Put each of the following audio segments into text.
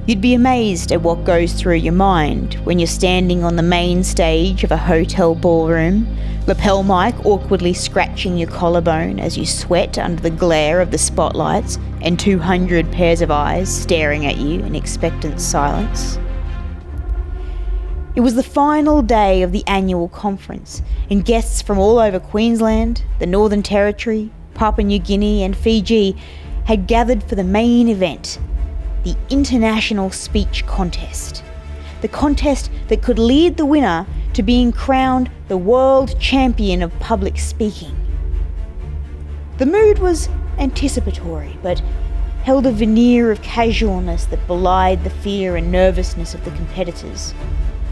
You'd be amazed at what goes through your mind when you're standing on the main stage of a hotel ballroom, lapel mic awkwardly scratching your collarbone as you sweat under the glare of the spotlights and 200 pairs of eyes staring at you in expectant silence. It was the final day of the annual conference, and guests from all over Queensland, the Northern Territory, Papua New Guinea and Fiji had gathered for the main event, the International Speech Contest. The contest that could lead the winner to being crowned the world champion of public speaking. The mood was anticipatory, but held a veneer of casualness that belied the fear and nervousness of the competitors.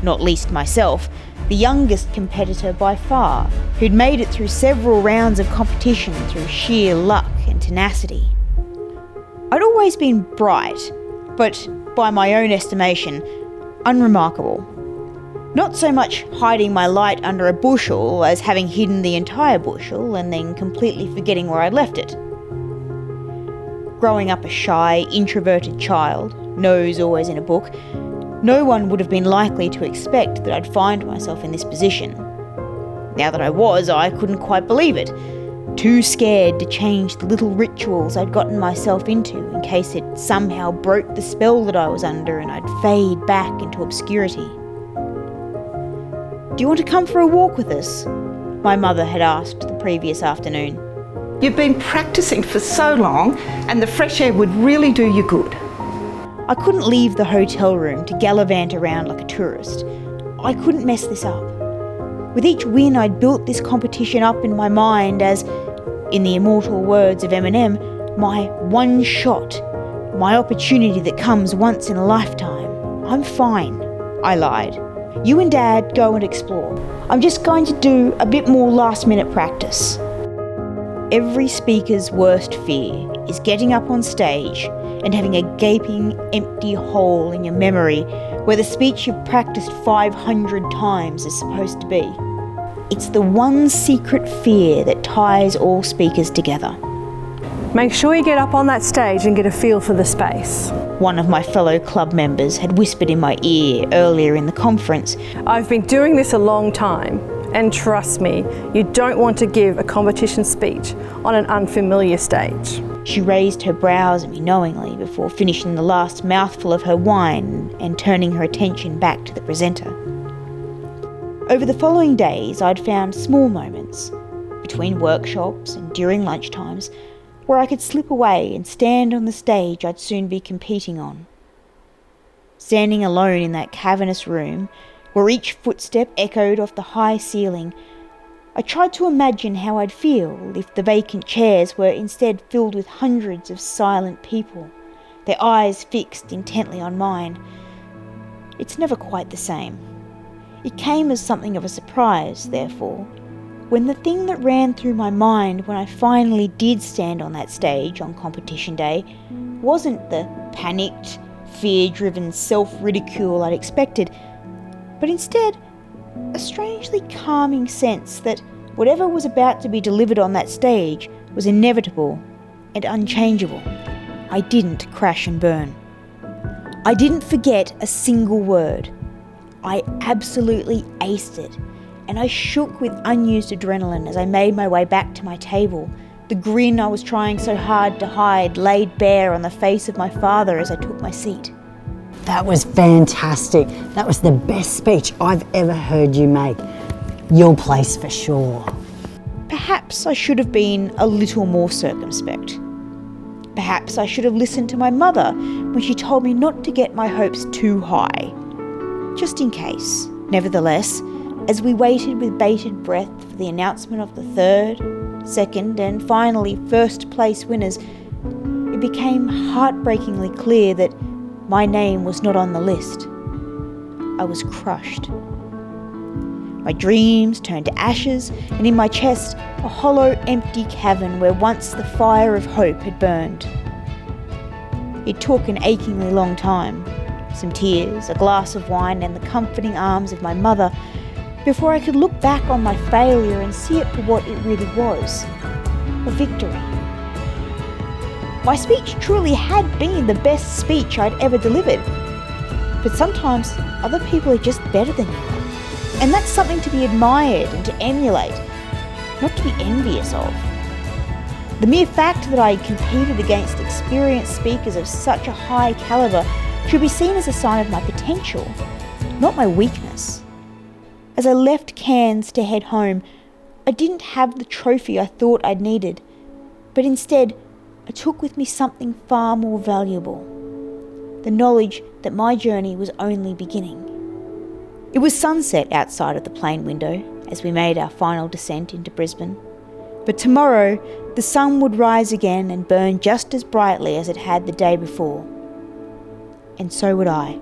Not least myself, the youngest competitor by far, who'd made it through several rounds of competition through sheer luck and tenacity. I'd always been bright, but by my own estimation, unremarkable. Not so much hiding my light under a bushel as having hidden the entire bushel and then completely forgetting where I'd left it. Growing up a shy, introverted child, nose always in a book, no one would have been likely to expect that I'd find myself in this position. Now that I was, I couldn't quite believe it. Too scared to change the little rituals I'd gotten myself into in case it somehow broke the spell that I was under and I'd fade back into obscurity. "Do you want to come for a walk with us?" my mother had asked the previous afternoon. "You've been practicing for so long and the fresh air would really do you good." I couldn't leave the hotel room to gallivant around like a tourist. I couldn't mess this up. With each win, I'd built this competition up in my mind as, in the immortal words of Eminem, my one shot, my opportunity that comes once in a lifetime. "I'm fine," I lied. "You and Dad go and explore. I'm just going to do a bit more last-minute practice." Every speaker's worst fear is getting up on stage and having a gaping, empty hole in your memory where the speech you've practiced 500 times is supposed to be. It's the one secret fear that ties all speakers together. "Make sure you get up on that stage and get a feel for the space," one of my fellow club members had whispered in my ear earlier in the conference. "I've been doing this a long time, and trust me, you don't want to give a competition speech on an unfamiliar stage." She raised her brows at me knowingly before finishing the last mouthful of her wine and turning her attention back to the presenter. Over the following days, I'd found small moments, between workshops and during lunchtimes, where I could slip away and stand on the stage I'd soon be competing on. Standing alone in that cavernous room, where each footstep echoed off the high ceiling, I tried to imagine how I'd feel if the vacant chairs were instead filled with hundreds of silent people, their eyes fixed intently on mine. It's never quite the same. It came as something of a surprise, therefore, when the thing that ran through my mind when I finally did stand on that stage on competition day wasn't the panicked, fear-driven self-ridicule I'd expected, but instead a strangely calming sense that whatever was about to be delivered on that stage was inevitable and unchangeable. I didn't crash and burn. I didn't forget a single word. I absolutely aced it, and I shook with unused adrenaline as I made my way back to my table, the grin I was trying so hard to hide laid bare on the face of my father as I took my seat. "That was fantastic. That was the best speech I've ever heard you make. Your place for sure." Perhaps I should have been a little more circumspect. Perhaps I should have listened to my mother when she told me not to get my hopes too high. Just in case. Nevertheless, as we waited with bated breath for the announcement of the third, second and finally first place winners, it became heartbreakingly clear that my name was not on the list. I was crushed. My dreams turned to ashes, and in my chest, a hollow, empty cavern where once the fire of hope had burned. It took an achingly long time, some tears, a glass of wine, and the comforting arms of my mother, before I could look back on my failure and see it for what it really was, a victory. My speech truly had been the best speech I'd ever delivered, But sometimes other people are just better than you. And that's something to be admired and to emulate, not to be envious of. The mere fact that I competed against experienced speakers of such a high calibre should be seen as a sign of my potential, not my weakness. As I left Cairns to head home, I didn't have the trophy I thought I'd needed, but instead I took with me something far more valuable: the knowledge that my journey was only beginning. It was sunset outside of the plane window as we made our final descent into Brisbane, but tomorrow the sun would rise again and burn just as brightly as it had the day before. And so would I.